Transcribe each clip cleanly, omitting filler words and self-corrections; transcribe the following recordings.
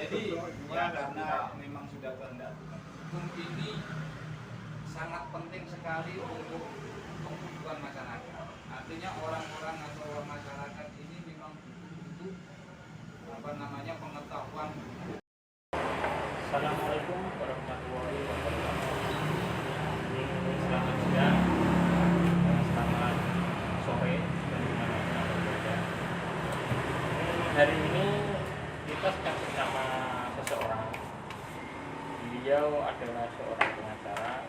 Jadi ya karena memang sudah kehendak Tuhan, hukum ini sangat penting sekali untuk kebutuhan masyarakat. Artinya orang-orang atau masyarakat ini memang butuh pengetahuan. Assalamualaikum warahmatullahi wabarakatuh. Selamat siang, selamat sore, dan dimanapun Anda berada. Hari ini kita sedang bersama seseorang. Beliau adalah seorang pengacara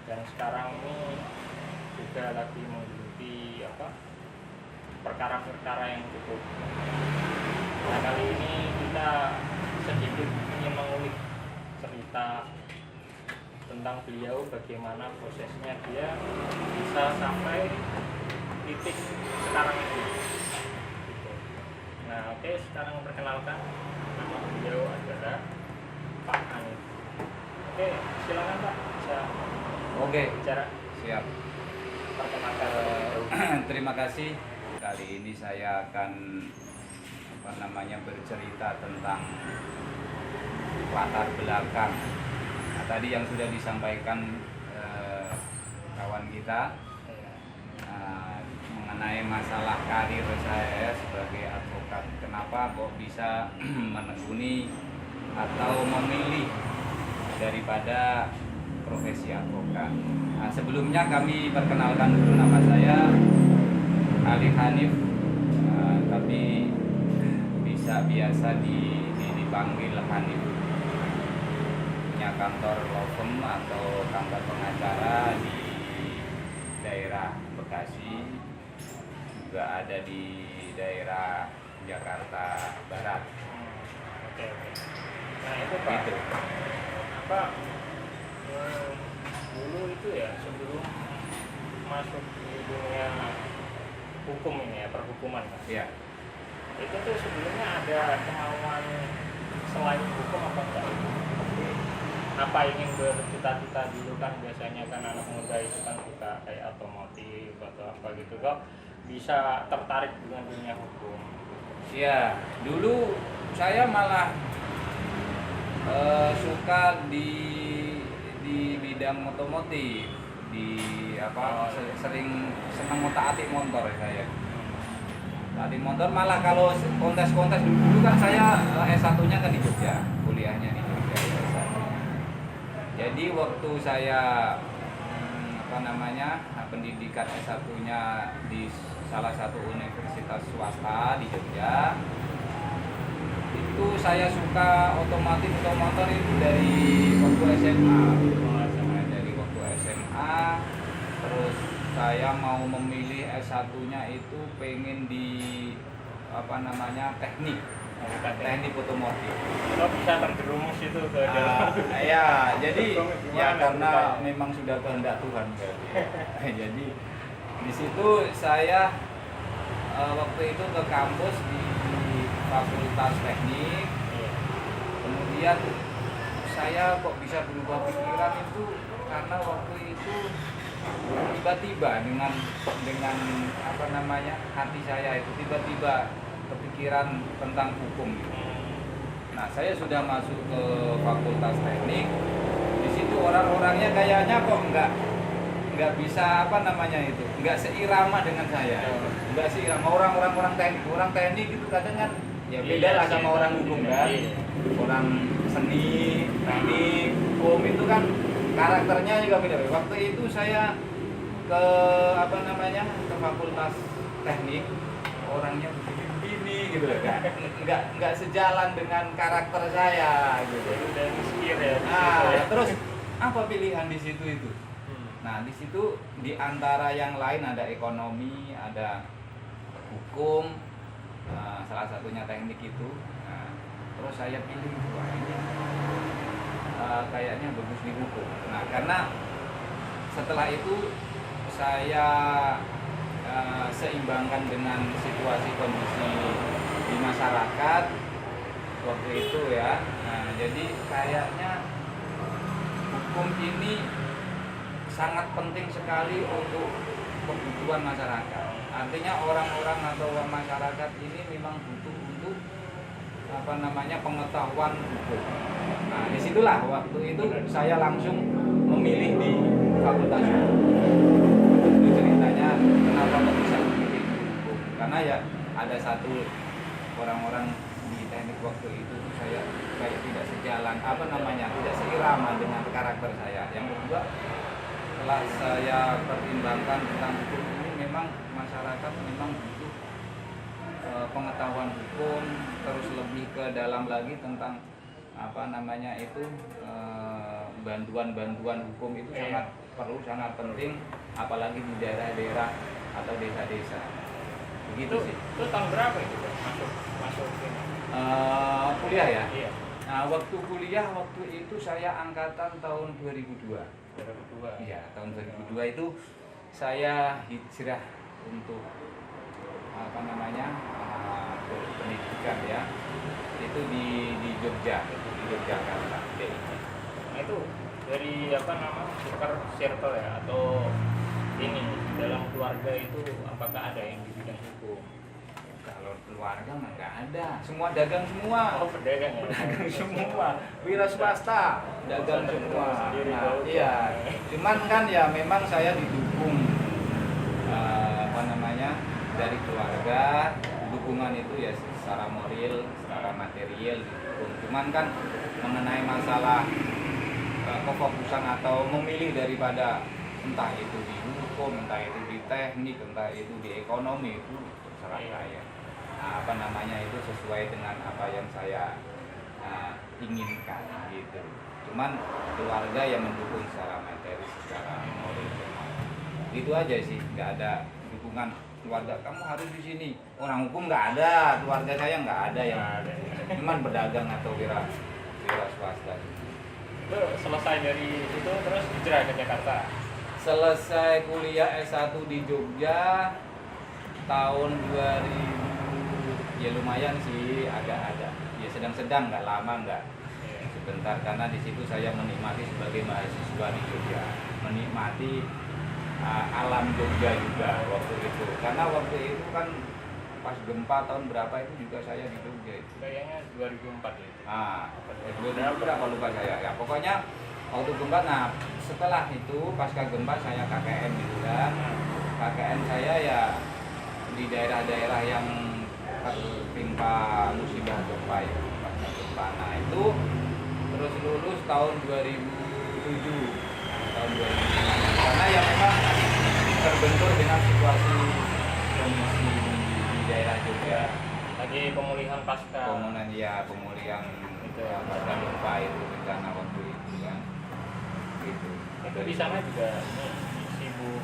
dan sekarang ini juga lagi menggeluti perkara-perkara yang cukup. Nah, kali ini kita sedikit ingin mengulik cerita tentang beliau, bagaimana prosesnya dia bisa sampai titik sekarang ini gitu. Nah, oke, sekarang perkenalkan, nama beliau adalah Pak Hanif. Oke, silakan Pak, bisa bicara. Siap. Perkenalkan. Terima kasih. Kali ini saya akan bercerita tentang latar belakang. Nah, tadi yang sudah disampaikan kawan kita mengenai masalah karir saya sebagai advokat. Kenapa kok bisa menekuni atau memilih daripada profesi advokat. Nah, sebelumnya kami perkenalkan dulu, nama saya Ali Hanif, tapi biasa dipanggil Hanif. Punya kantor law firm atau kantor pengacara di daerah Bekasi, juga ada di daerah Jakarta Barat. Oke. Nah, itu Pak. Gitu. Dulu itu ya, sebelum masuk di dunia hukum ini ya, perhukuman Pak. Iya. Itu tuh sebelumnya ada kemauan selain hukum apa enggak? Apa ingin bercita-cita dulu kan, biasanya kan anak muda itu kan suka kayak otomotif atau apa gitu, kok bisa tertarik dengan dunia hukum? Ya, dulu saya malah suka di bidang otomotif, sering senang ngotak-atik motor saya. Tadi motor, malah kalau kontes-kontes dulu kan saya S1-nya kan di Jogja, kuliahnya di Jogja. Jadi waktu saya pendidikan S1-nya di salah satu universitas swasta di Jogja, itu saya suka otomotif atau motor itu dari waktu SMA. Dari waktu SMA, terus saya mau memilih S1-nya itu pengen di teknik otomotif. Kalau bisa terjerumus itu ke dalam. Ya, jadi ya karena memang sudah kehendak Tuhan. Jadi di situ saya waktu itu ke kampus di Fakultas Teknik. Kemudian saya kok bisa berubah pikiran itu karena waktu itu tiba-tiba dengan hati saya itu tiba-tiba kepikiran tentang hukum. Nah, saya sudah masuk ke Fakultas Teknik. Di situ orang-orangnya kayaknya kok nggak bisa nggak seirama dengan saya. Nggak seirama orang teknik itu kadang kan ya beda lah sama orang hukum kan. Orang seni, teknik, hukum itu kan karakternya juga beda. Waktu itu saya ke Fakultas Teknik, orangnya begini gitu loh, nggak sejalan dengan karakter saya gitu. Dan mikir ya. Nah, terus apa pilihan di situ itu? Nah, di situ di antara yang lain ada ekonomi, ada hukum, salah satunya teknik itu. Nah, terus saya pilih wah ini kayaknya bagus di hukum. Nah, karena setelah itu saya seimbangkan dengan situasi kondisi di masyarakat waktu itu ya. Nah, jadi kayaknya hukum ini sangat penting sekali untuk kebutuhan masyarakat. Artinya orang-orang atau masyarakat ini memang butuh untuk pengetahuan hukum. Nah, disitulah waktu itu saya langsung memilih di Fakultas Hukum. Itu ceritanya kenapa kok bisa memilih hukum? Karena ya ada satu orang-orang di teknik waktu itu saya kayak tidak sejalan, tidak seirama dengan karakter saya. Yang kedua, setelah saya pertimbangkan tentang hukum ini, memang masyarakat memang butuh pengetahuan hukum, terus lebih ke dalam lagi tentang bantuan-bantuan hukum itu sangat perlu, sangat penting, apalagi di daerah-daerah atau desa-desa. Begitu sih. Itu tahun berapa itu masuk ini? Kuliah ya? Iya. Nah, waktu kuliah waktu itu saya angkatan tahun 2002. 2002. Iya, tahun 2002 itu saya hijrah untuk pendidikan ya. Itu di Yogyakarta. Nah, itu dari circle ya, atau ini dalam keluarga itu apakah ada yang di bidang hukum? Kalau keluarga mah nggak ada, semua dagang semua. Oh, pedagang ya. Dagang semua, wira swasta, dagang semua. Sendiri, Nah, iya, cuman kan ya memang saya didukung dari keluarga. Dukungan itu ya secara moral, secara material didukung. Cuman kan mengenai masalah kefokusan atau memilih daripada entah itu di hukum, entah itu di teknik, entah itu di ekonomi, itu terserah saya. Itu sesuai dengan apa yang saya inginkan gitu. Cuman keluarga yang mendukung secara materi, secara moral. Itu aja sih, nggak ada dukungan keluarga kamu harus di sini. Orang hukum nggak ada, keluarga saya nggak ada yang cuman berdagang atau wira swasta. Itu selesai dari itu terus hijrah ke Jakarta. Selesai kuliah S1 di Jogja tahun 2000, ya lumayan sih, agak-agak ya sedang-sedang, nggak lama, nggak sebentar, karena di situ saya menikmati sebagai mahasiswa di Jogja, menikmati alam Jogja juga waktu itu, karena waktu itu kan pas gempa tahun berapa itu juga saya di Jogja itu. Kayaknya 2004 ya. 2000 berapa lupa saya ya, pokoknya waktu gempa. Nah, setelah itu pasca gempa saya KKN gitu kan. KKN saya ya di daerah-daerah yang tertimpa musibah gempa ya, pasca gempa. Nah, itu terus lulus tahun 2007. Tahun 2007. Karena ya memang terbentur dengan situasi kondisi di daerah Jogja. Lagi pemulihan pasca. Pemulihan itu ya, pasca gempa itu bencana waktu itu kan. Gitu. Itu di sana juga ini sibuk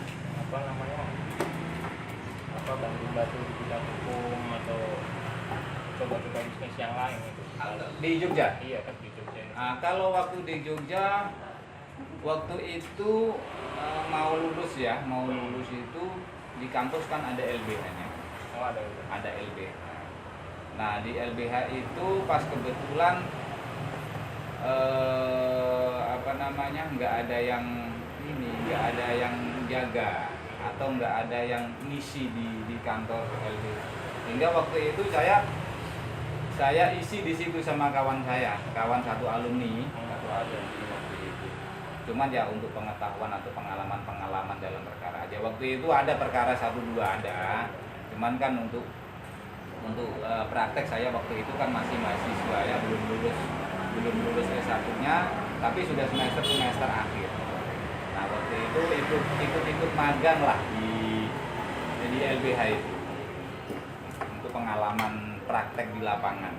bantu di bidang hukum atau coba-coba bisnis yang lain itu. Di Jogja? Iya kan di Jogja. Kalau waktu di Jogja waktu itu mau lulus itu di kampus kan ada LBH-nya. Oh, ada LBH. Nah, di LBH itu pas kebetulan nggak ada yang jaga atau nggak ada yang ngisi di kantor LBH. Hingga waktu itu saya isi di situ sama kawan satu alumni waktu itu. Cuman ya untuk pengetahuan atau pengalaman dalam perkara aja. Waktu itu ada perkara 1-2 ada. Cuman kan untuk praktek saya waktu itu kan masih mahasiswa ya, belum lulus S1-nya, tapi sudah semester akhir. Nah, waktu itu ikut magang lah di LBH itu. Untuk pengalaman praktek di lapangan.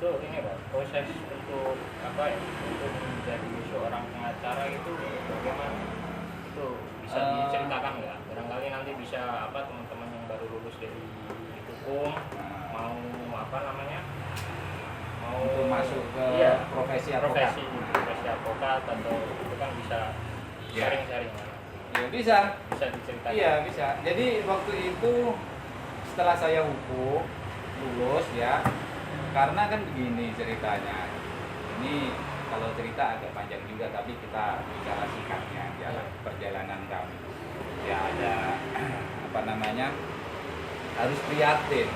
Itu ini Pak, proses untuk untuk menjadi seorang pengacara itu bagaimana? Itu bisa diceritakan nggak? Barangkali nanti bisa teman-teman yang baru lulus dari hukum mau untuk masuk ke profesi advokat atau itu kan bisa sharing-sharing. Ya bisa diceritakan. Iya bisa. Jadi waktu itu setelah saya hukum lulus ya, karena kan begini ceritanya. Ini kalau cerita agak panjang juga, tapi kita bicara singkatnya perjalanan kami. Ya ada harus prihatin.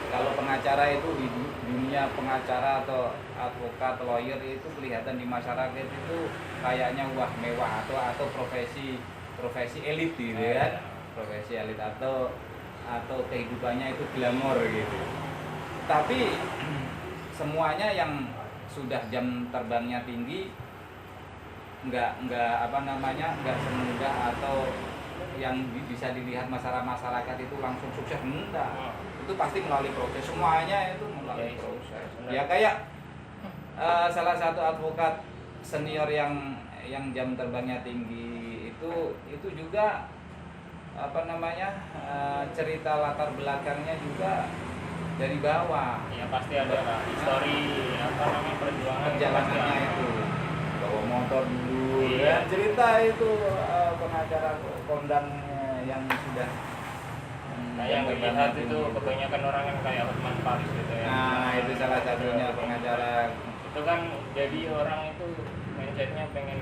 Kalau pengacara itu dunia pengacara atau advokat, lawyer itu kelihatan di masyarakat itu kayaknya wah mewah atau profesi elit gitu ya, profesi elit atau kehidupannya itu glamor gitu. Tapi semuanya yang sudah jam terbangnya tinggi nggak semudah atau yang bisa dilihat masyarakat itu langsung sukses, enggak. Itu pasti melalui proses, semuanya itu melalui proses. Ya kayak salah satu advokat senior yang jam terbangnya tinggi itu juga cerita latar belakangnya juga dari bawah. Ya pasti ada lah histori perjalanannya itu bawa motor dulu iya. ya, cerita itu pengacara kondang yang sudah yang dilihat itu kebanyakan orang kan kayak Hotman Paris gitu ya. Nah itu salah satunya pengacara. Itu kan jadi orang itu mindsetnya pengen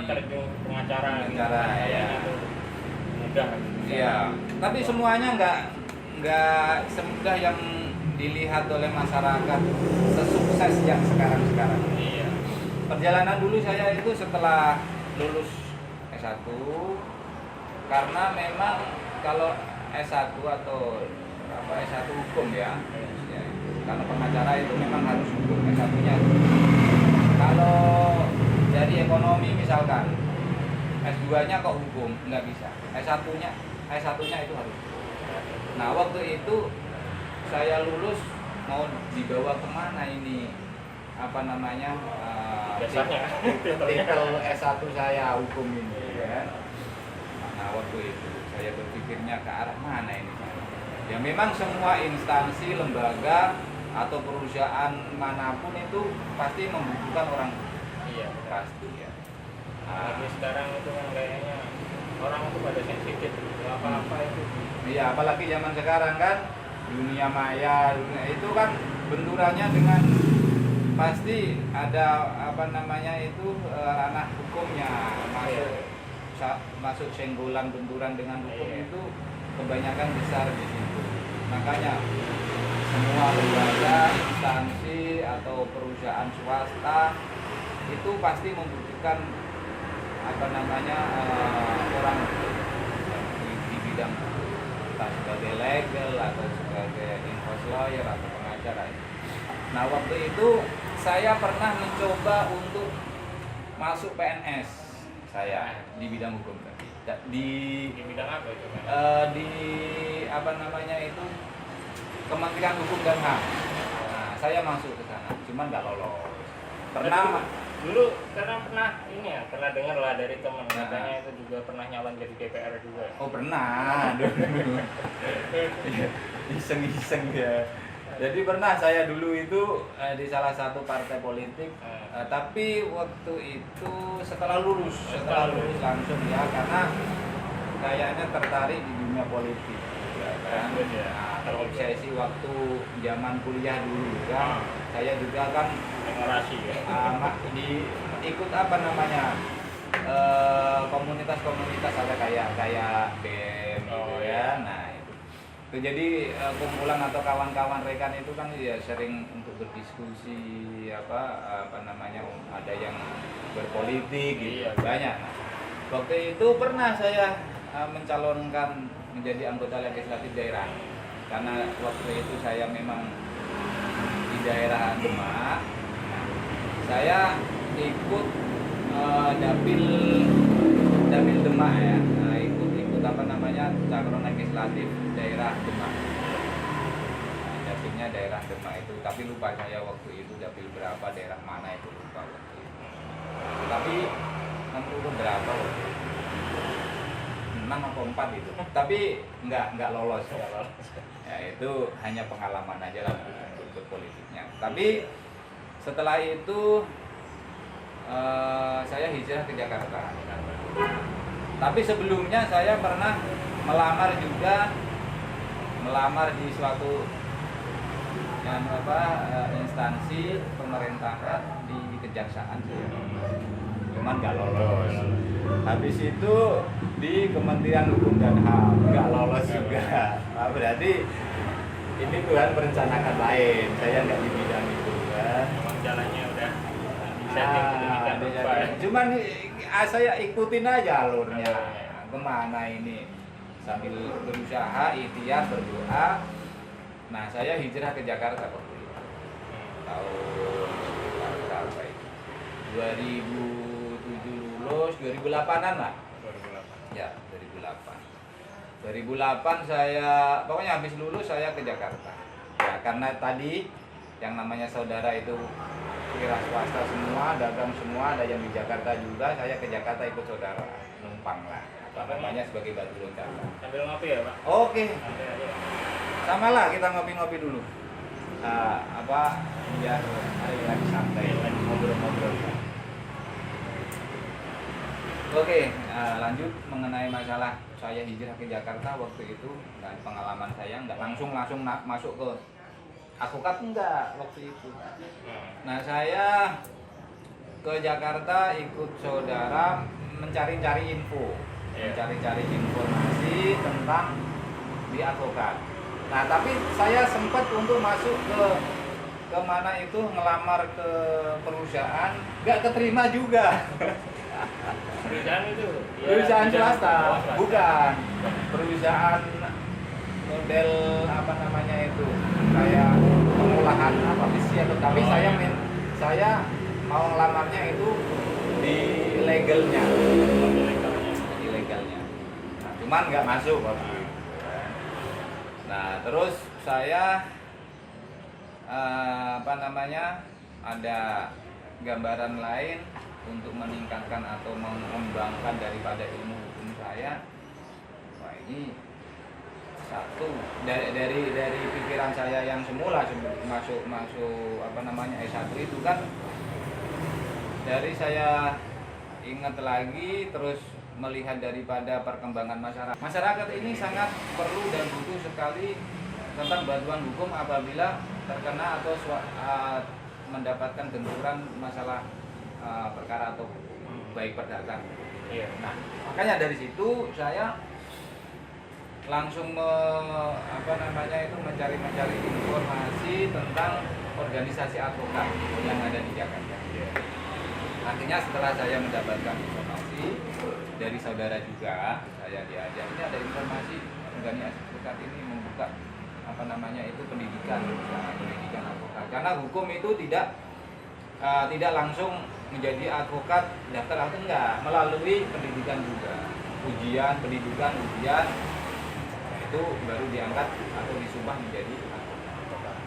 terjun pengacara gitu. Ya. Itu mudah. Iya. Tapi semuanya nggak semudah yang dilihat oleh masyarakat, sesukses yang sekarang. Iya. Perjalanan dulu saya itu setelah lulus S1, karena memang kalau S1 atau S1 hukum ya, karena pengacara itu memang harus hukum S1-nya. Kalau dari ekonomi misalkan S2-nya kok hukum nggak bisa, S1-nya itu harus. Nah waktu itu saya lulus mau dibawa kemana ini titel S1 saya hukum ini ya. Nah waktu itu saya berpikirnya ke arah mana ini. Ya memang semua instansi, lembaga atau perusahaan manapun itu pasti membutuhkan orang. Iya Pasti ya. Tapi sekarang itu kan kayaknya orang itu pada sensitif apa-apa itu. Iya apalagi zaman sekarang kan dunia maya, itu kan benturannya dengan pasti ada ranah hukumnya masuk senggolan benturan dengan hukum itu kebanyakan besar di situ. Makanya semua lembaga, instansi atau perusahaan swasta itu pasti membutuhkan orang di bidang entah sebagai legal atau sebagai in-house lawyer atau pengacara. Nah waktu itu saya pernah mencoba untuk masuk PNS saya di bidang hukum tadi. Di bidang apa itu? Kementerian Hukum dan HAM. Nah, saya masuk ke sana, cuman nggak lolos. Dulu karena pernah dengar lah dari teman katanya itu juga pernah nyalon jadi DPR juga. Oh pernah, iseng ya. Jadi pernah saya dulu itu di salah satu partai politik, tapi waktu itu setelah lulus langsung ya, karena kayaknya tertarik di dunia politik. Kan? Nah, terobsesi waktu zaman kuliah dulu kan, saya juga kan generasi ya. Ikut komunitas ada kayak BEM gitu ya. Nah itu jadi kumpulan atau kawan-kawan rekan itu kan ya sering untuk berdiskusi ada yang berpolitik gitu banyak. Nah, waktu itu pernah saya mencalonkan menjadi anggota legislatif daerah, karena waktu itu saya memang di daerah Demak. Saya ikut dapil Demak ya, ikut calon legislatif daerah Demak. Dapilnya daerah Demak itu, tapi lupa saya waktu itu dapil berapa, daerah mana itu lupa waktu itu. Tapi nomor berapa waktu itu? 6 atau 4 itu, tapi nggak lolos. Ya itu hanya pengalaman aja lah untuk berpolitiknya. Tapi setelah itu saya hijrah ke Jakarta. Tapi sebelumnya saya pernah melamar di suatu instansi pemerintahan di kejaksaan, cuman nggak lolos. Habis itu di Kementerian Hukum dan HAM nggak lolos juga. Nah, berarti ini Tuhan merencanakan lain. Saya nggak di bidang itu kan. Memang jalannya udah disetting sedemikian rupa ya. Cuman saya ikutin aja alurnya. Kemana ini? Sambil berusaha, ikhtiar, berdoa. Nah, saya hijrah ke Jakarta waktu itu. Tahun berapa itu? 2007 lulus, 2008-an lah. 2008. Ya, 2008. 2008 saya, pokoknya habis lulus saya ke Jakarta. Ya, karena tadi yang namanya saudara itu wira swasta semua, dagang semua, ada yang di Jakarta juga, saya ke Jakarta ikut saudara, numpang lah. Apa namanya sebagai batu loncatan. Sambil ngopi ya, Pak? Oke, Sambil aja. sama lah kita ngopi-ngopi dulu. Biar hari lagi santai, lagi ngobrol-ngobrol. Oke, lanjut mengenai masalah saya hijrah ke Jakarta waktu itu. Dan pengalaman saya nggak langsung masuk ke advokat, enggak waktu itu. Nah, saya ke Jakarta ikut saudara mencari-cari info, mencari-cari informasi tentang di advokat. Nah, tapi saya sempat untuk masuk ke mana itu, ngelamar ke perusahaan, nggak keterima juga. Perusahaan itu? Perusahaan swasta, bukan perusahaan model apa namanya itu, kayak pengolahan apa besi atau, tapi saya mau ngelamarnya itu di legalnya. Di legalnya. Nah, cuman nggak masuk waktu itu. Nah, terus saya ada gambaran lain untuk meningkatkan atau mengembangkan daripada ilmu hukum saya. Wah, ini satu dari pikiran saya yang semula masuk S1 itu kan, dari saya ingat lagi terus melihat daripada perkembangan masyarakat ini sangat perlu dan butuh sekali tentang bantuan hukum apabila terkena atau mendapatkan benturan masalah perkara atau baik perdata. Iya. Nah, makanya dari situ saya langsung mencari informasi tentang organisasi advokat yang ada di Jakarta. Akhirnya setelah saya mendapatkan informasi dari saudara juga, saya diajak, ini ada informasi organisasi advokat ini membuka pendidikan advokat. Karena hukum itu tidak langsung menjadi advokat daftar atau enggak, melalui pendidikan juga, pendidikan ujian, itu baru diangkat atau disumpah menjadi advokat.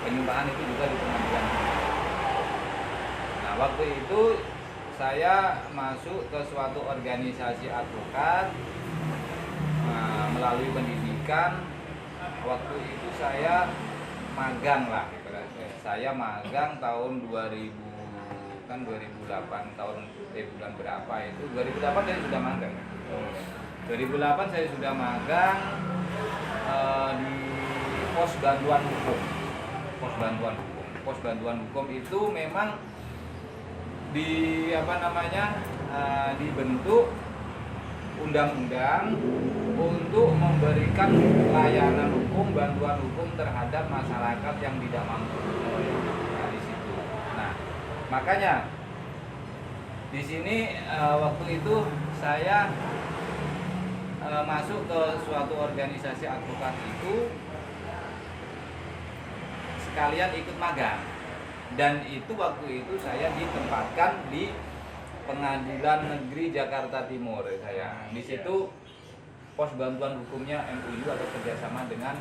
Penyumpahan itu juga di pengadilan. Nah, waktu itu saya masuk ke suatu organisasi advokat melalui pendidikan. Waktu itu saya magang lah, saya magang tahun 2008 bulan berapa itu, 2008 saya sudah magang. 2008 saya sudah magang di pos bantuan hukum. Pos bantuan hukum itu memang dibentuk undang-undang untuk memberikan layanan hukum, bantuan hukum terhadap masyarakat yang tidak mampu. Nah, di situ. Nah, makanya di sini waktu itu saya masuk ke suatu organisasi advokat itu sekalian ikut magang, dan itu waktu itu saya ditempatkan di Pengadilan Negeri Jakarta Timur. Saya di situ pos bantuan hukumnya MUU atau kerjasama dengan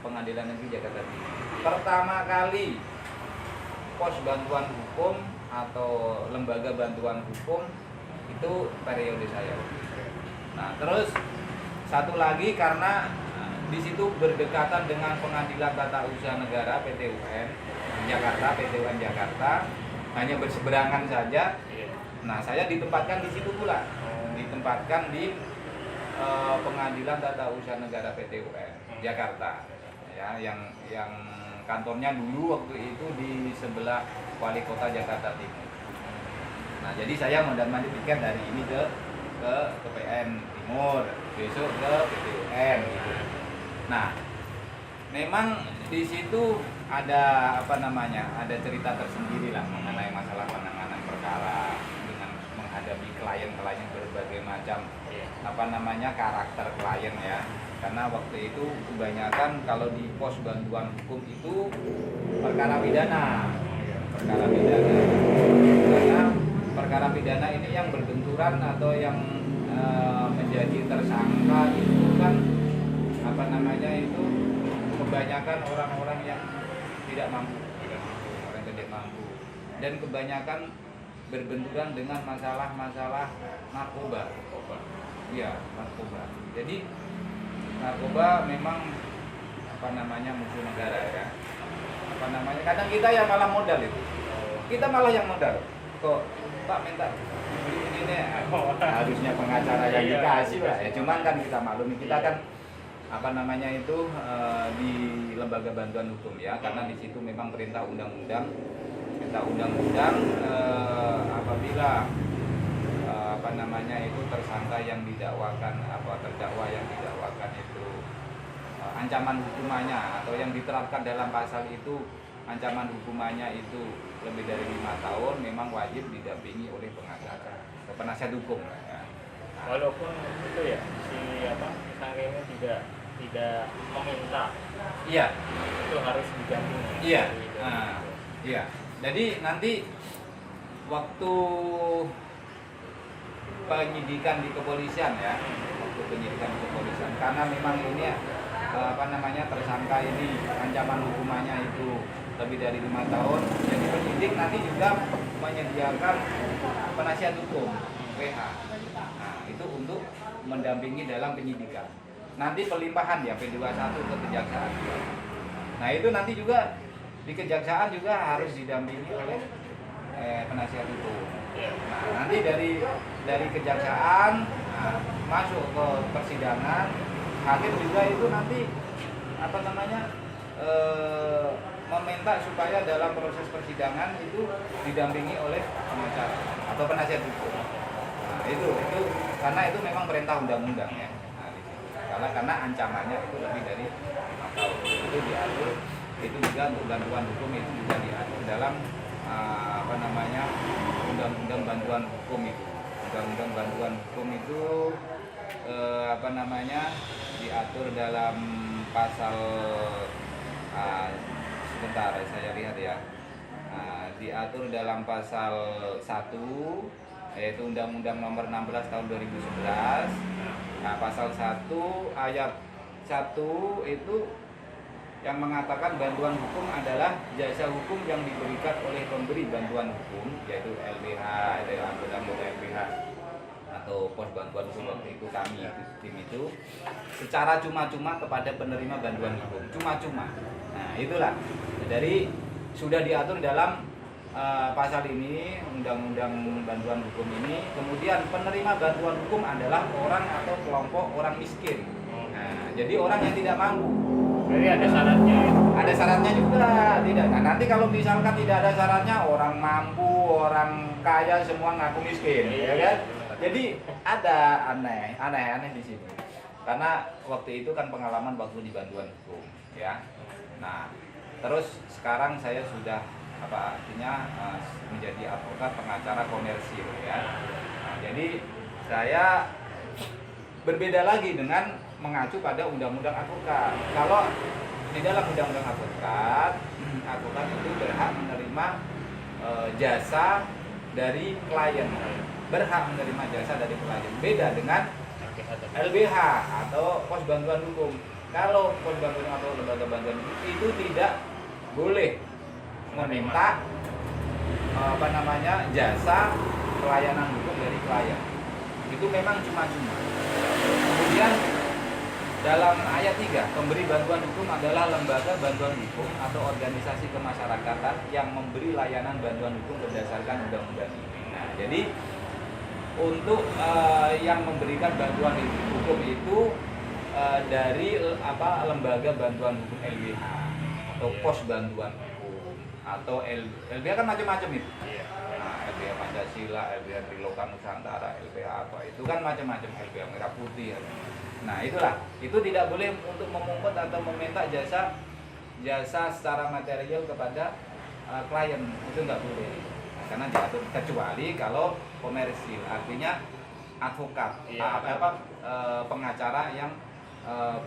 Pengadilan Negeri Jakarta Timur. Pertama kali pos bantuan hukum atau lembaga bantuan hukum itu periode saya. Nah, terus satu lagi karena di situ berdekatan dengan Pengadilan Tata Usaha Negara PT-UN Jakarta, hanya berseberangan saja. Nah, saya ditempatkan di situ pula, ditempatkan di Pengadilan Tata Usaha Negara PT-UN Jakarta, ya, yang kantornya dulu waktu itu di sebelah Wali Kota Jakarta Timur. Nah, jadi saya mondar-mandir tiket dari ini ke PN Timur, besok ke PT-UN. Gitu. Nah, memang di situ ada apa namanya, ada cerita tersendiri lah mengenai masalah penanganan perkara dengan menghadapi klien-klien berbagai macam apa namanya karakter klien ya. Karena waktu itu kebanyakan kalau di pos bantuan hukum itu perkara pidana, perkara pidana. Karena perkara pidana ini yang berbenturan atau yang menjadi tersangka itu kan apa namanya itu kebanyakan orang-orang yang tidak mampu, orang yang tidak mampu, dan kebanyakan berbenturan dengan masalah-masalah narkoba. Iya, narkoba. Jadi narkoba memang apa namanya musuh negara ya. Apa namanya? Kadang kita yang malah modal itu. Kita malah yang modal. Kok Pak minta beli ini harusnya pengacara yang dikasih Pak. Ya cuman kan kita maklumi, kita kan apa namanya itu di lembaga bantuan hukum ya, karena di situ memang perintah undang-undang apabila apa namanya itu tersangka yang didakwakan terdakwa yang didakwakan itu ancaman hukumannya atau yang diterapkan dalam pasal itu ancaman hukumannya itu lebih dari 5 tahun, memang wajib didampingi oleh pengacara atau penasihat hukum ya. Walaupun itu ya si tersangkanya tidak meminta, Iya, itu harus didampingi. iya, iya. Jadi nanti waktu penyidikan di kepolisian ya, karena memang ini apa namanya tersangka ini ancaman hukumannya itu lebih dari 5 tahun, jadi penyidik nanti juga menyediakan penasihat hukum PH. Nah, itu untuk mendampingi dalam penyidikan. Nanti pelimpahan ya P21 ke kejaksaan. Nah, itu nanti juga di kejaksaan juga harus didampingi oleh penasihat hukum. Nah, nanti dari kejaksaan masuk ke persidangan, hakim juga itu nanti apa namanya meminta supaya dalam proses persidangan itu didampingi oleh pengacara atau penasihat hukum. Nah, itu karena itu memang perintah undang-undang ya. Nah, di situ. Karena ancamannya itu lebih dari 5 tahun. Itu diatur, itu juga untuk bantuan hukum itu juga diatur dalam apa namanya undang-undang bantuan hukum itu. Undang-undang bantuan hukum itu apa namanya diatur dalam pasal sebentar saya lihat ya, diatur dalam pasal 1 yaitu Undang-Undang Nomor 16 Tahun 2011. Nah, pasal 1 ayat 1 itu yang mengatakan bantuan hukum adalah jasa hukum yang diberikan oleh pemberi bantuan hukum, yaitu LBH, anggota LBH atau pos bantuan hukum waktu itu kami tim itu secara cuma-cuma kepada penerima bantuan hukum, cuma-cuma. Nah, itulah dari sudah diatur dalam pasal ini, undang-undang bantuan hukum ini. Kemudian penerima bantuan hukum adalah orang atau kelompok orang miskin. Nah, jadi orang yang tidak mampu. Jadi ada syaratnya. Ada syaratnya juga, tidak. Nah, nanti kalau misalkan tidak ada syaratnya, orang mampu, orang kaya semua ngaku miskin, ya kan? Jadi ada aneh di sini. Karena waktu itu kan pengalaman waktu di bantuan hukum, ya. Nah, terus sekarang saya sudah menjadi advokat pengacara komersil, ya. Nah, jadi saya berbeda lagi dengan mengacu pada undang-undang advokat. Kalau di dalam undang-undang advokat itu berhak menerima jasa dari klien, beda dengan LBH atau pos bantuan hukum. Kalau pos bantuan atau lembaga bantuan hukum itu tidak boleh meminta jasa pelayanan hukum dari klien. Itu memang cuma-cuma. Kemudian dalam ayat 3, pemberi bantuan hukum adalah lembaga bantuan hukum atau organisasi kemasyarakatan yang memberi layanan bantuan hukum berdasarkan undang-undang ini. Nah, jadi untuk yang memberikan bantuan hukum itu dari lembaga bantuan hukum LBH atau pos bantuan hukum atau LBH kan macam-macam itu. Nah, LBH Pancasila, LBH Triloka Nusantara, LBH apa itu kan macam-macam, LBH Merah Putih ya. Nah itulah, itu tidak boleh untuk memungut atau meminta jasa secara material kepada klien, itu nggak boleh. Nah, karena diatur, kecuali kalau komersil, artinya advokat, pengacara yang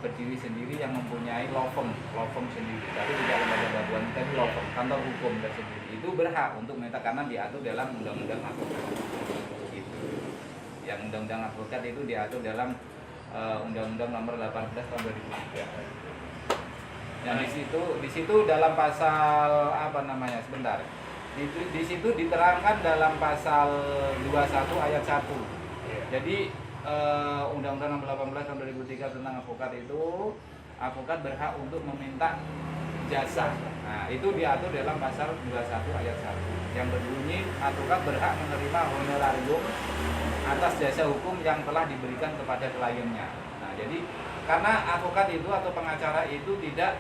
berdiri sendiri, yang mempunyai law firm sendiri, tapi tidak lembaga bantuan, tapi law firm, kantor hukum tersendiri, itu berhak untuk minta karena diatur dalam undang-undang advokat. Gitu. Yang undang-undang advokat itu diatur dalam Undang-Undang Nomor 18 Tahun 2003. Yang di situ dalam pasal apa namanya? Sebentar. Di situ diterangkan dalam pasal 21 ayat 1. Jadi Undang-Undang Nomor 18 Tahun 2003 tentang advokat itu, advokat berhak untuk meminta jasa. Nah, itu diatur dalam pasal 21 ayat 1 yang berbunyi advokat berhak menerima honorarium atas jasa hukum yang telah diberikan kepada kliennya. Nah, jadi karena advokat itu atau pengacara itu tidak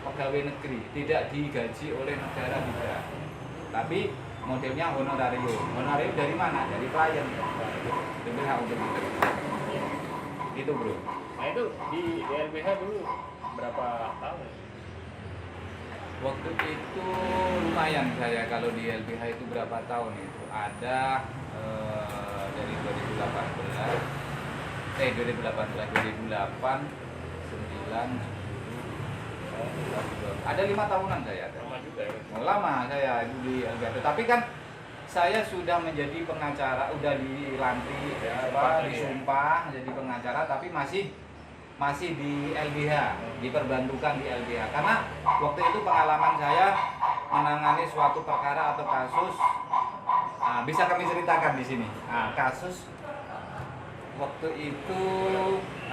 pegawai negeri, tidak digaji oleh negara juga, tapi modelnya honorarium. Honorarium dari mana? Dari klien. Lebih hak untuk itu. Itu bro. Nah itu di LBH dulu berapa tahun? Waktu itu lumayan saya kalau di LBH itu berapa tahun itu? Ada dari 2008, 9, 10, ada 5 tahunan saya. Lama juga ya? Lama saya itu di LBH. Tapi kan saya sudah menjadi pengacara, udah dilantik, disumpah jadi pengacara, tapi masih di LBH, diperbantukan di LBH. Karena waktu itu pengalaman saya menangani suatu perkara atau kasus, bisa kami ceritakan di sini. Kasus waktu itu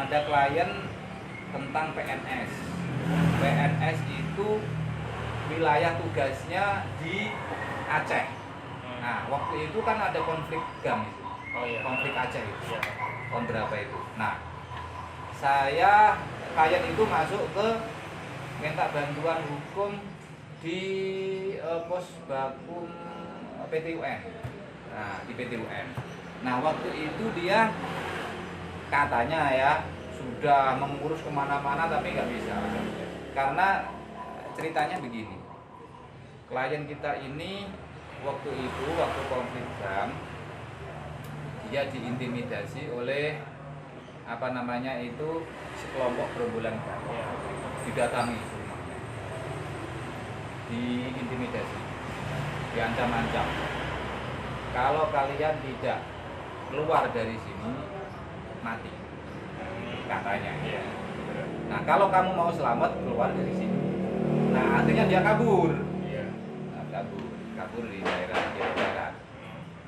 ada klien tentang PNS. PNS itu wilayah tugasnya di Aceh. Nah, waktu itu kan ada konflik GAM itu. Oh, iya. Konflik Aceh itu. Iya. Tahun berapa itu? Nah, klien itu masuk ke minta bantuan hukum di pos bakum PT UN. Nah, di PT UN. Nah, waktu itu dia katanya ya sudah mengurus kemana-mana tapi nggak bisa. Karena ceritanya begini, klien kita ini waktu konflik GAM dia diintimidasi oleh sekelompok gerombolan GAM, didatangi rumahnya, diintimidasi, diancam-ancam, kalau kalian tidak keluar dari sini mati katanya. Nah kalau kamu mau selamat keluar dari sini. Nah akhirnya dia kabur. Kabur di daerah Jawa Barat.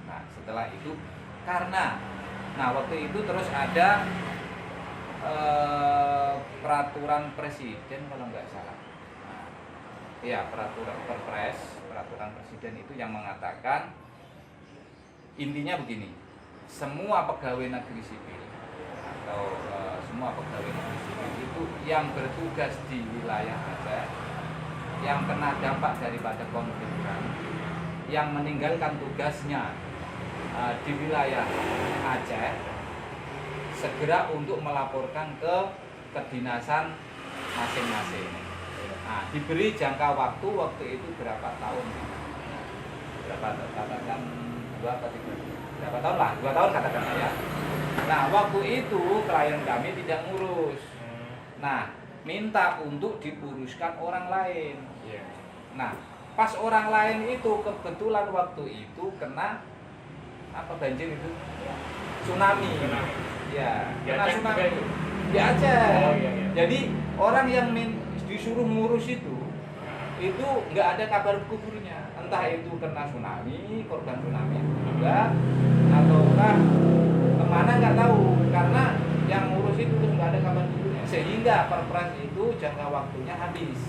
Nah setelah itu waktu itu terus ada peraturan presiden kalau nggak salah. Peraturan presiden itu yang mengatakan intinya begini, semua pegawai negeri sipil atau semua pegawai negeri sipil itu yang bertugas di wilayah Aceh yang kena dampak daripada konflik GAM, yang meninggalkan tugasnya di wilayah Aceh, segera untuk melaporkan ke kedinasan masing-masing. Nah, diberi jangka waktu itu berapa tahun? Katakan 2 atau 3. Berapa tahun lah? 2 tahun katakan ya. Nah, waktu itu klien kami tidak ngurus. Nah, minta untuk diuruskan orang lain. Nah, pas orang lain itu kebetulan waktu itu kena banjir itu? Tsunami. Ya, kena tsunami di Aceh. Jadi orang yang disuruh ngurus itu nggak ada kabar kuburnya. Entah itu kena tsunami, korban tsunami juga, ataukah kemana nggak tahu. Karena yang ngurus itu terus nggak ada kabar kuburnya. Sehingga perpres itu jangka waktunya habis.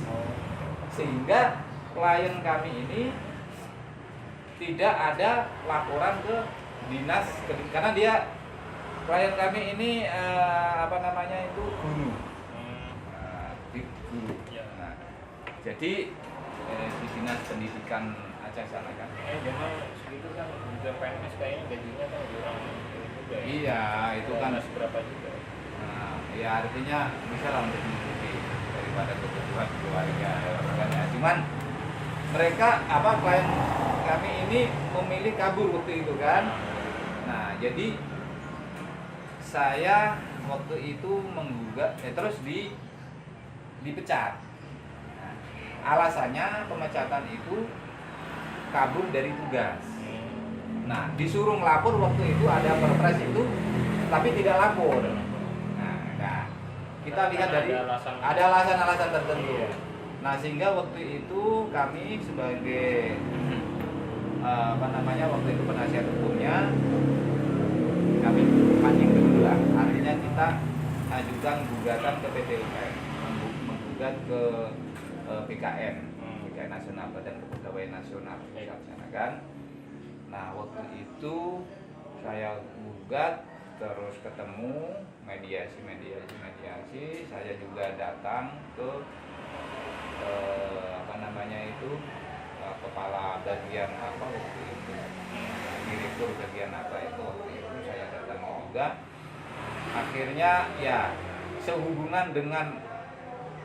Sehingga klien kami ini tidak ada laporan ke dinas, karena klien kami ini guru. Guru. Nah, jadi di dinas pendidikan Aceh sana kan. Jangan segitu kan juga PNS kayaknya gajinya kan kurang juga ya. Iya, itu kan. Berapa juga. Nah, ya artinya bisa lah untuk mengikuti daripada kebutuhan keluarga kan ya. Cuman mereka klien kami ini memilih kabur waktu itu kan. Nah, jadi saya waktu itu menggugat terus dipecat. Nah, alasannya pemecatan itu kabur dari tugas. Nah, disuruh ngelapor waktu itu ada perpres itu tapi tidak lapor. Nah, kita lihat dari ada alasan-alasan tertentu. Iya. Nah, sehingga waktu itu kami sebagai waktu itu penasihat hukumnya kami banding dulu lah. Akhirnya kita ajukan gugatan ke PT UN, menggugat ke BKN Nasional, Badan Kepegawaian Nasional kan. Nah, waktu itu saya gugat, terus ketemu mediasi, saya juga datang ke kepala bagian apa waktu itu, direktur bagian apa itu waktu itu saya datang juga. Akhirnya ya sehubungan dengan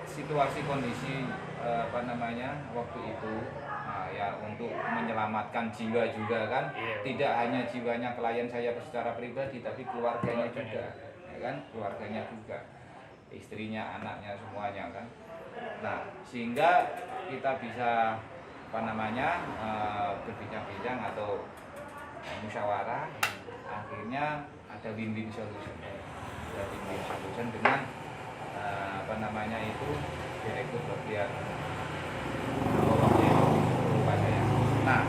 situasi kondisi waktu itu ya untuk menyelamatkan jiwa juga kan. Tidak hanya jiwanya klien saya secara pribadi tapi keluarganya juga ya kan, keluarganya juga, istrinya, anaknya, semuanya kan. Nah, sehingga kita bisa berbincang-bincang atau musyawarah, akhirnya ada win-win solution. Ada win-win solution dengan direktur bagian lupa saya. Nah,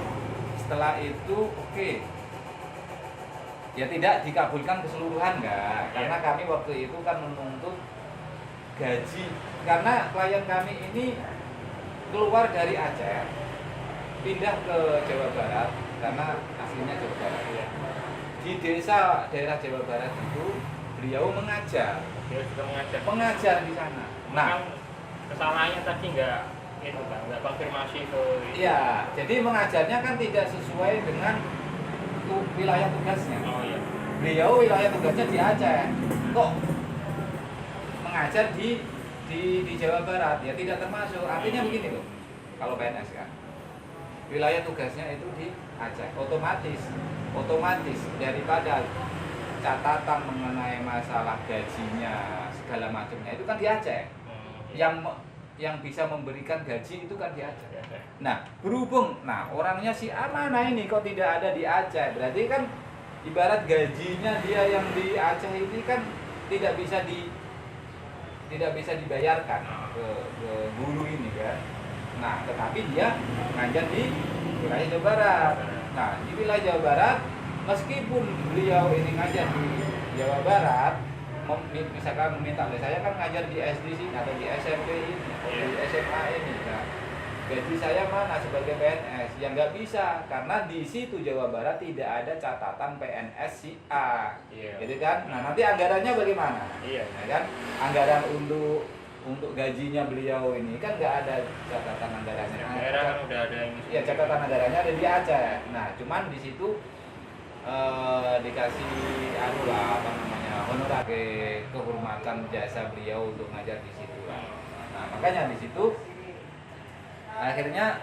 setelah itu oke. Ya tidak dikabulkan keseluruhan enggak, karena kami waktu itu kan menuntut gaji, karena klien kami ini keluar dari Aceh pindah ke Jawa Barat karena aslinya Jawa Barat ya. Di daerah Jawa Barat itu beliau mengajar. Dia sudah mengajar di sana. Nah, kesalahannya tadi nggak konfirmasi ke. Iya, jadi mengajarnya kan tidak sesuai dengan wilayah tugasnya. Oh iya. Beliau wilayah tugasnya di Aceh. Kok mengajar di Jawa Barat? Ya tidak termasuk. Artinya begini loh. Kalau PNS kan wilayah tugasnya itu di Aceh. Otomatis daripada catatan mengenai masalah gajinya segala macamnya itu kan di Aceh. Yang bisa memberikan gaji itu kan di Aceh. Nah, berhubung orangnya si Amanah ini kok tidak ada di Aceh, berarti kan ibarat gajinya dia yang di Aceh ini kan tidak bisa dibayarkan ke guru ini kan. Nah, tetapi dia ngajar di wilayah Jawa Barat. Nah, di wilayah Jawa Barat meskipun beliau ini ngajar di Jawa Barat, misalkan meminta oleh saya kan ngajar di SD sini atau di SMP ini atau di SMA ini. Nah, gaji saya mana sebagai PNS? Ya nggak bisa, karena di situ Jawa Barat tidak ada catatan PNS si A, gitu kan? Nah, nanti anggarannya bagaimana? Ya kan? Anggaran untuk gajinya beliau ini kan nggak ada catatan anggarannya. Daerah kan udah ada ini. Ya, catatan anggarannya ada di Aceh. Nah, cuman di situ dikasih honorar kehormatan jasa beliau untuk ngajar di situ. Nah, makanya di situ akhirnya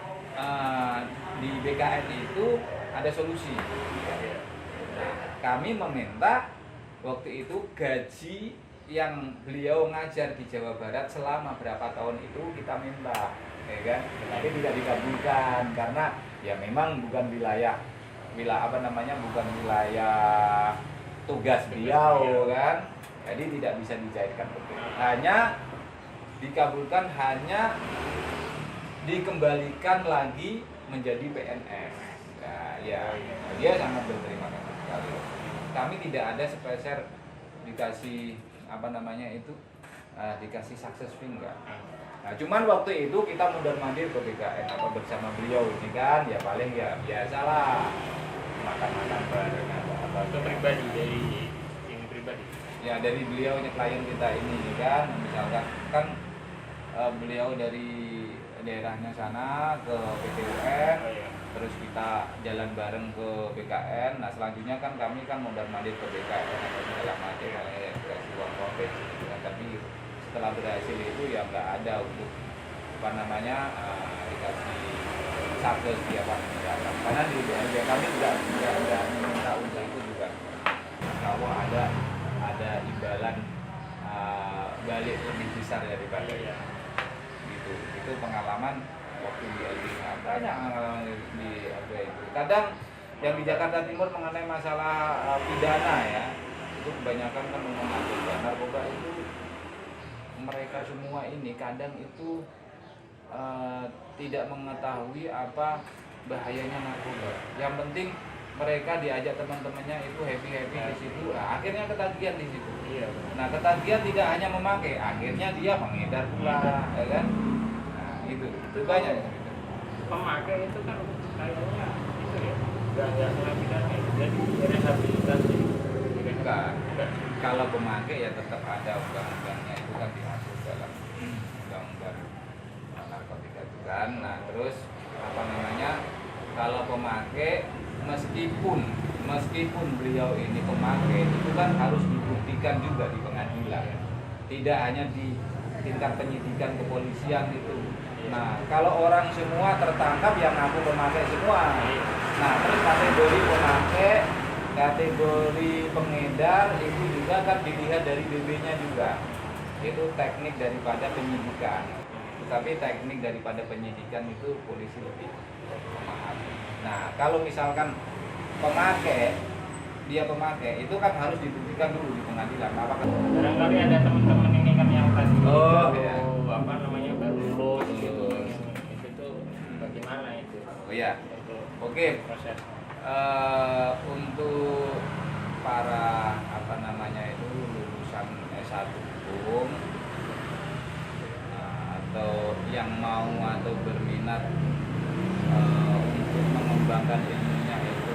di BKN itu ada solusi. Nah, kami meminta waktu itu gaji yang beliau ngajar di Jawa Barat selama berapa tahun itu kita minta, ya kan? Tapi tidak dikabulkan karena ya memang bukan wilayah bukan wilayah tugas beliau kan. Jadi tidak bisa dicairkan betul. Hanya dikabulkan, hanya dikembalikan lagi menjadi PNS. Nah, ya dia sangat berterima kasih sekali. Kami tidak ada sepeser dikasih dikasih success fee enggak. Nah, cuman waktu itu kita mondar-mandir ke BKN bersama beliau ini kan, ya paling ya biasalah makan-makan bareng apa itu pribadi dari ini pribadi. Ya dari beliaunya klien kita ini kan, misalkan kan beliau dari daerahnya sana ke PT UN. terus kita jalan bareng ke BKN. Nah selanjutnya kan kami kan mondar-mandir ke BKN atau segala macam oleh dikasih uang profit gitu kan. Tapi setelah berhasil itu ya nggak ada untuk apa namanya dikasih satgas dia peningkatan, karena di BNP kami juga meminta untuk itu juga kalau ada imbalan balik lebih besar daripada itu pengalaman waktu di LBH. Banyak pengalaman di LBH itu. Kadang yang di Jakarta Timur mengenai masalah pidana ya, itu kebanyakan kan mengenai narkoba itu mereka semua ini kadang itu tidak mengetahui apa bahayanya narkoba. Yang penting mereka diajak teman-temannya itu happy di situ. Nah, akhirnya ketagihan di situ. Iya. Nah, ketagihan tidak hanya memakai, akhirnya dia mengedar pula, ya kan? Nah, itu banyak. Pemakai itu kan kayaknya itu ya, nggak kena pidana itu, jadi rehabilitasi. Bukan. Kalau pemakai ya tetap ada undang-undangnya, itu kan diatur dalam undang-undang narkotika itu kan. Nah, terus apa namanya? Kalau pemakai meskipun beliau ini pemakai itu kan harus dibuktikan juga di pengadilan, tidak hanya di tingkat penyidikan kepolisian itu. Nah kalau orang semua tertangkap yang ngaku pemakai semua, nah terus kategori pemakai, kategori pengedar itu juga kan dilihat dari BB-nya juga, itu teknik daripada penyidikan. Tapi teknik daripada penyidikan itu polisi lebih memahami. Nah, kalau misalkan dia pemakai, itu kan harus dibuktikan dulu di pengadilan. Apakah barangkali ada teman-teman ini kan yang tadi iya. apa namanya baru lulus gitu, itu tuh bagaimana itu? Oh iya. Oke. Proses. Untuk para apa namanya itu lulusan S1 hukum atau yang mau atau berminat untuk mengembangkan ilmunya itu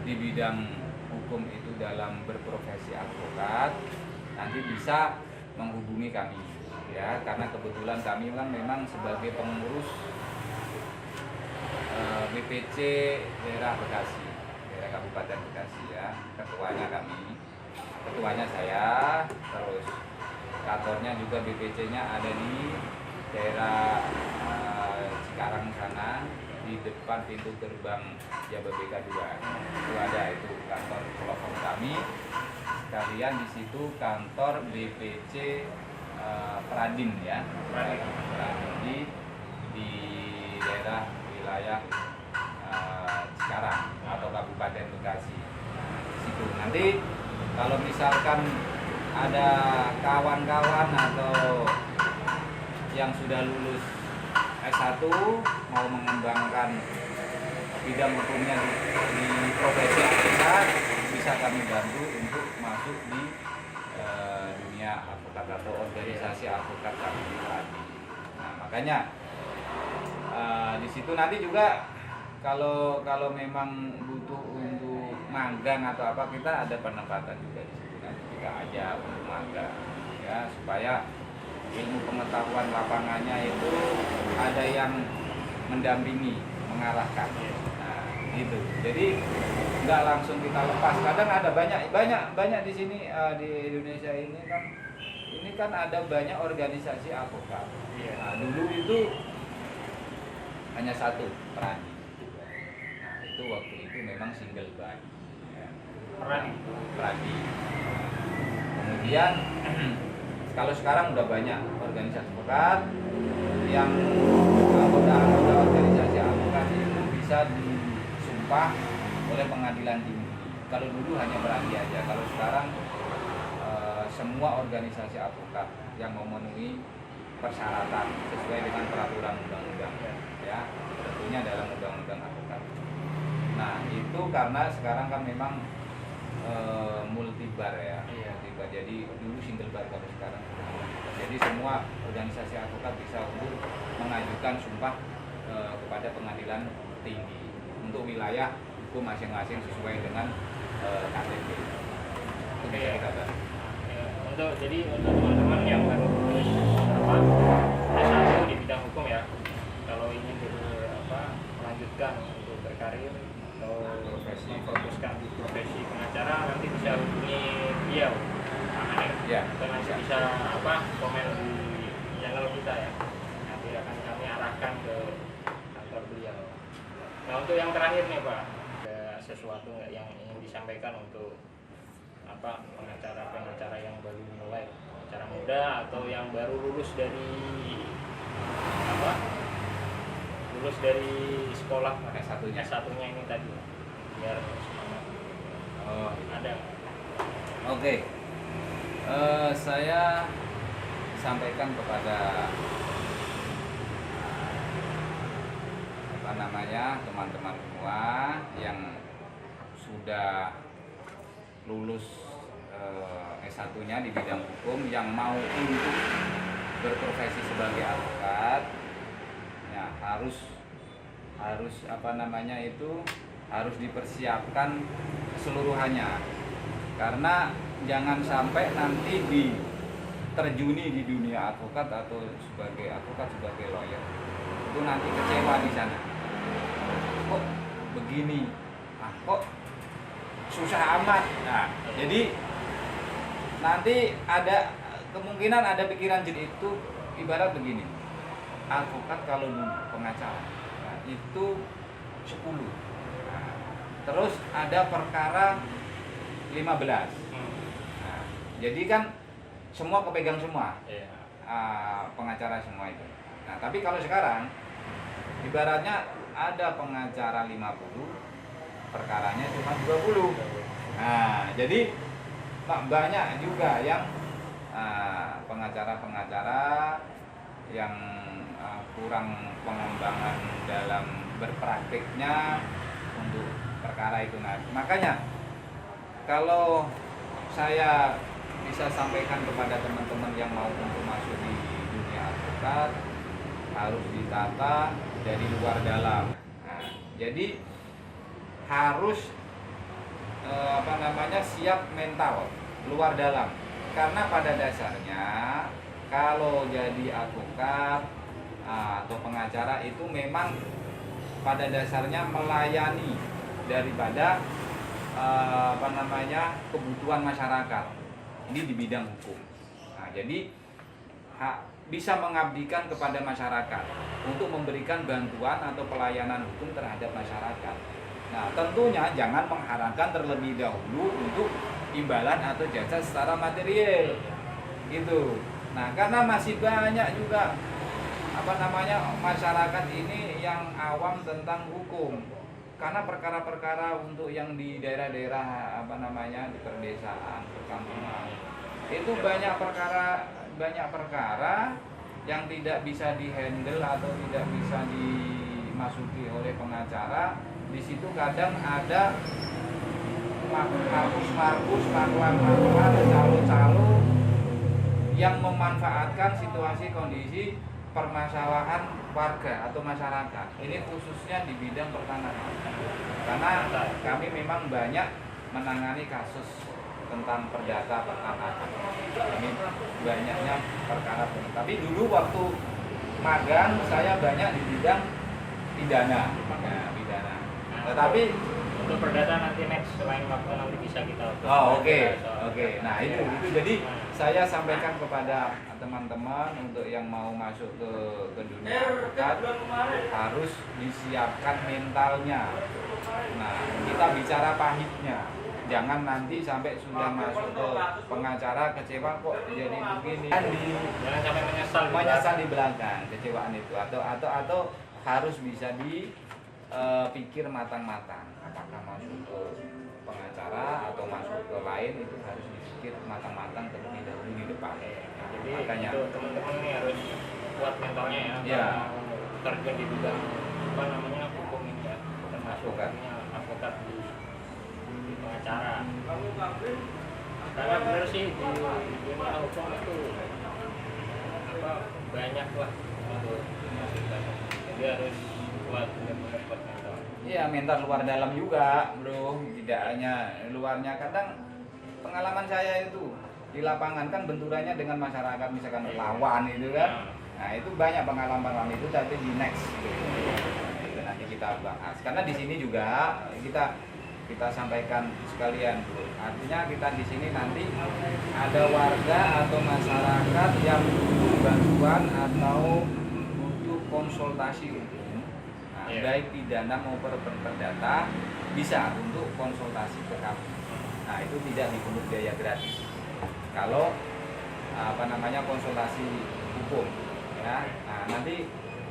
di bidang hukum itu dalam berprofesi advokat, nanti bisa menghubungi kami ya, karena kebetulan kami kan memang sebagai pengurus BPC daerah Bekasi, daerah Kabupaten Bekasi ya, ketuanya saya, terus kantornya juga BPC-nya ada di daerah Cikarang sana, di depan pintu gerbang Jababeka 2 itu ada itu kantor pelopor kami. Sekalian di situ kantor BPC Pradin ya, Pradin di daerah wilayah Cikarang atau Kabupaten Bekasi. Nah, di situ nanti kalau misalkan ada kawan-kawan atau yang sudah lulus S1 mau mengembangkan bidang hukumnya di profesi advokat, bisa kami bantu untuk masuk di dunia advokat atau organisasi advokat kami tadi. Nah, makanya di situ nanti juga kalau memang butuh untuk magang atau apa, kita ada penempatan juga di situ, nanti kita aja untuk magang ya, supaya ilmu pengetahuan lapangannya itu ada yang mendampingi, mengarahkan. Nah, gitu. Jadi nggak langsung kita lepas. Kadang ada banyak di sini di Indonesia ini kan ada banyak organisasi advokat. Nah, dulu itu hanya satu, Pradi. Nah, itu waktu itu memang single buy. Ya. Pradi. Kemudian kalau sekarang udah banyak organisasi advokat yang anggota organisasi advokat itu bisa disumpah oleh pengadilan tinggi. Kalau dulu hanya Pradi aja. Kalau sekarang semua organisasi advokat yang memenuhi persyaratan sesuai dengan peraturan undang-undang ya, tentunya dalam undang-undang advokat. Nah, itu karena sekarang kan memang multibar ya, multibar. Jadi dulu single bar, kalau sekarang jadi semua organisasi advokat bisa untuk mengajukan sumpah kepada pengadilan tinggi untuk wilayah hukum masing-masing sesuai dengan KTP. Itu bisa kita bantu. Jadi untuk teman-teman yang baru lulus S1 di bidang hukum ya, kalau ingin melanjutkan pendidikan untuk berkarir atau Profesi. memfokuskan di profesi pengacara, nanti bisa hubungi beliau Pak Hanif. Ya. Kita nanti bisa komen di channel kita ya. Nanti akan kami arahkan ke kantor beliau. Nah, untuk yang terakhir nih Pak, ada sesuatu nggak yang ingin disampaikan untuk pengacara yang baru mulai, pengacara muda atau yang baru lulus dari sekolah S1-nya ini tadi, biar semangat. Oh, Ada. oke. Saya sampaikan kepada teman-teman semua yang sudah lulus S1-nya di bidang hukum, yang mau untuk berprofesi sebagai advokat, ya harus dipersiapkan keseluruhannya, karena jangan sampai nanti terjuni di dunia advokat atau sebagai lawyer itu nanti kecewa di sana. Kok begini? Kok susah amat? Nah, jadi nanti ada kemungkinan ada pikiran jadi itu ibarat begini. Advokat kalau dulu pengacara, nah, itu 10. Nah, terus ada perkara 15. Nah, jadi kan semua kepegang semua. Pengacara semua itu. Nah, tapi kalau sekarang ibaratnya ada pengacara 50, perkaranya cuma 20. Nah, jadi banyak juga yang pengacara-pengacara yang kurang pengembangan dalam berpraktiknya untuk perkara itu. Nah, makanya kalau saya bisa sampaikan kepada teman-teman yang mau untuk masuk di dunia advokat, harus ditata dari luar dalam. Nah, jadi harus siap mental luar dalam, karena pada dasarnya kalau jadi advokat atau pengacara itu memang pada dasarnya melayani daripada kebutuhan masyarakat ini di bidang hukum. Nah, jadi bisa mengabdikan kepada masyarakat untuk memberikan bantuan atau pelayanan hukum terhadap masyarakat. Nah, tentunya jangan mengharapkan terlebih dahulu untuk imbalan atau jasa secara material, gitu. Nah, karena masih banyak juga masyarakat ini yang awam tentang hukum. Karena perkara-perkara untuk yang di daerah-daerah di perdesaan, perkampungan, itu banyak perkara yang tidak bisa dihandle atau tidak bisa dimasuki oleh pengacara. Di situ kadang ada markus-markus, maklar-maklar, calo-calo yang memanfaatkan situasi kondisi permasalahan warga atau masyarakat. Ini khususnya di bidang pertanahan. Karena kami memang banyak menangani kasus tentang perdata pertanahan. Ini banyaknya perkara. Tapi dulu waktu magang saya banyak di bidang pidana. Nah, pidana. Tetapi untuk perdata nanti next, selain waktu nanti bisa kita. Oke. Nah, itu jadi saya sampaikan kepada teman-teman untuk yang mau masuk ke dunia advokat harus disiapkan mentalnya. Nah, kita bicara pahitnya. Jangan nanti sampai sudah masuk ke pengacara kecewa kok jadi begini. Jangan sampai menyesal di belakang kecewaan itu atau harus bisa dipikir matang-matang. Apakah masuk ke pengacara atau masuk ke lain, itu harus dipikir matang-matang terlebih dahulu di depan. Jadi makanya itu teman-teman ini harus kuat mentalnya ya. Terjun di bidang hukum ini ya, termasuk advokat di pengacara. Karena benar sih di dunia hukum itu banyak lah untuk masukan. Jadi harus kuat, benar-benar kuat mental. Iya, mental luar dalam juga, bro. Tidak hanya luarnya. Kadang pengalaman saya itu di lapangan kan benturannya dengan masyarakat, misalkan lawan itu kan. Nah, itu banyak pengalaman itu, tapi di next. Nah, itu nanti kita bahas. Karena di sini juga kita sampaikan sekalian, bro. Artinya kita di sini nanti ada warga atau masyarakat yang butuh bantuan atau butuh konsultasi hukum, nah, baik pidana maupun perdata, bisa untuk konsultasi ke kami. Nah, itu tidak dipungut biaya gratis. Kalau konsultasi hukum, ya. Nah,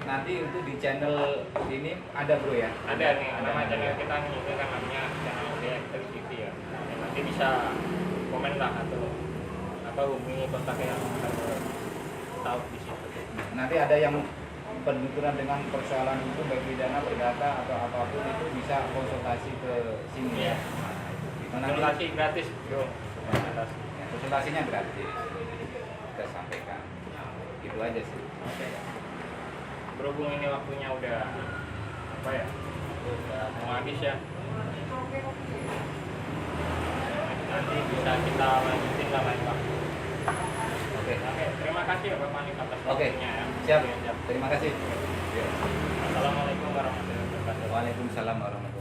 nanti untuk di channel ini ada, bro, ya. Ada nih, nama channel kita nih, itu kan namanya channel DXL TV ya. Nanti bisa komen lah atau hubungi kontaknya yang tahu di situ. Nanti ada yang berbenturan dengan persoalan hukum baik pidana, perdata atau apapun, itu bisa konsultasi ke sini, ya. Konsultasi gratis, bro. Ya, konsultasinya gratis. Kita sampaikan. Itu aja sih. Oke. Berhubung ini waktunya udah udah mau habis ya. Nanti bisa kita lanjutin lah lain waktu. Oke. Terima kasih ya Bapak Panik atas Oke. waktunya ya. Siap. Terima kasih. Assalamualaikum warahmatullahi wabarakatuh. Waalaikumsalam warahmatullahi wabarakatuh.